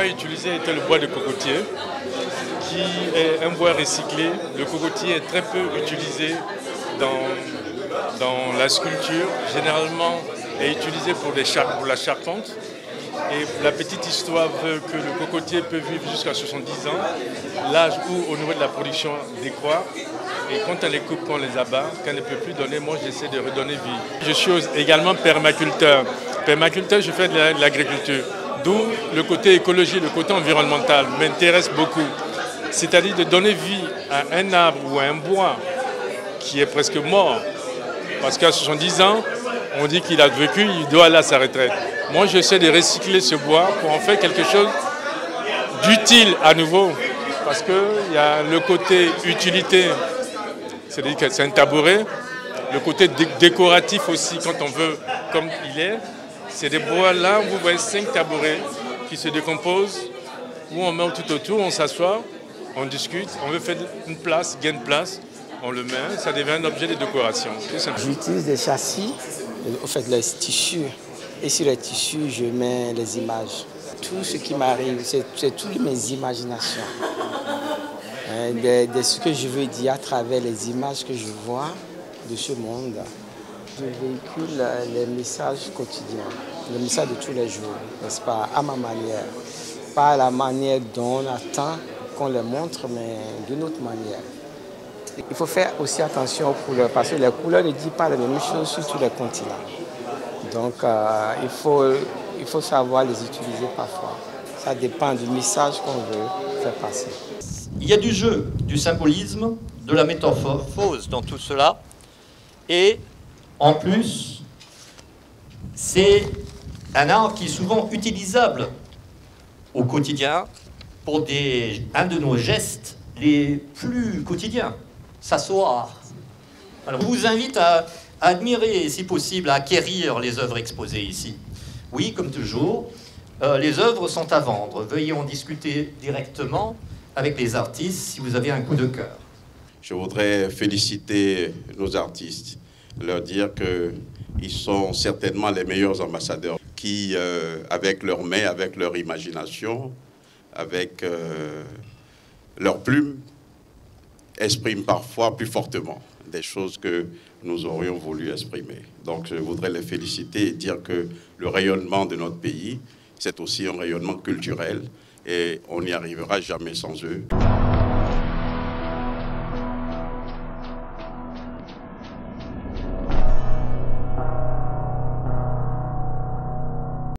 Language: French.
bois utilisé était le bois de cocotier, qui est un bois recyclé. Le cocotier est très peu utilisé dans la sculpture. Généralement, est utilisé pour la charpente. Et la petite histoire veut que le cocotier peut vivre jusqu'à 70 ans, l'âge où, au niveau de la production, décroît. Et quand on les coupe, quand on les abat, quand on ne peut plus donner, moi j'essaie de redonner vie. Je suis également permaculteur. Permaculteur, je fais de l'agriculture. D'où le côté écologie, le côté environnemental m'intéresse beaucoup. C'est-à-dire de donner vie à un arbre ou à un bois qui est presque mort. Parce qu'à 70 ans, on dit qu'il a vécu, il doit aller à sa retraite. Moi, j'essaie de recycler ce bois pour en faire quelque chose d'utile à nouveau. Parce qu'il y a le côté utilité, c'est-à-dire que c'est un tabouret. Le côté décoratif aussi, quand on veut, comme il est. C'est des bois là, vous voyez 5 tabourets qui se décomposent, où on met tout autour, on s'assoit, on discute, on veut faire une place, gain de place, on le met, ça devient un objet de décoration. J'utilise des châssis, en fait les tissus, et sur les tissus je mets les images. Tout ce qui m'arrive, c'est toutes mes imaginations, de ce que je veux dire à travers les images que je vois de ce monde. Je véhicule les messages quotidiens, les messages de tous les jours, n'est-ce pas, à ma manière. Pas à la manière dont on attend qu'on les montre, mais d'une autre manière. Il faut faire aussi attention aux couleurs, parce que les couleurs ne disent pas la même chose sur tous les continents. Donc il faut savoir les utiliser parfois. Ça dépend du message qu'on veut faire passer. Il y a du jeu, du symbolisme, de la métamorphose dans tout cela. Et en plus, c'est un art qui est souvent utilisable au quotidien pour un de nos gestes les plus quotidiens, s'asseoir. Alors, je vous invite à admirer, si possible, à acquérir les œuvres exposées ici. Oui, comme toujours, les œuvres sont à vendre. Veuillez en discuter directement avec les artistes si vous avez un coup de cœur. Je voudrais féliciter nos artistes, leur dire qu'ils sont certainement les meilleurs ambassadeurs qui, avec leurs mains, avec leur imagination, avec leurs plumes, expriment parfois plus fortement des choses que nous aurions voulu exprimer. Donc je voudrais les féliciter et dire que le rayonnement de notre pays, c'est aussi un rayonnement culturel et on n'y arrivera jamais sans eux.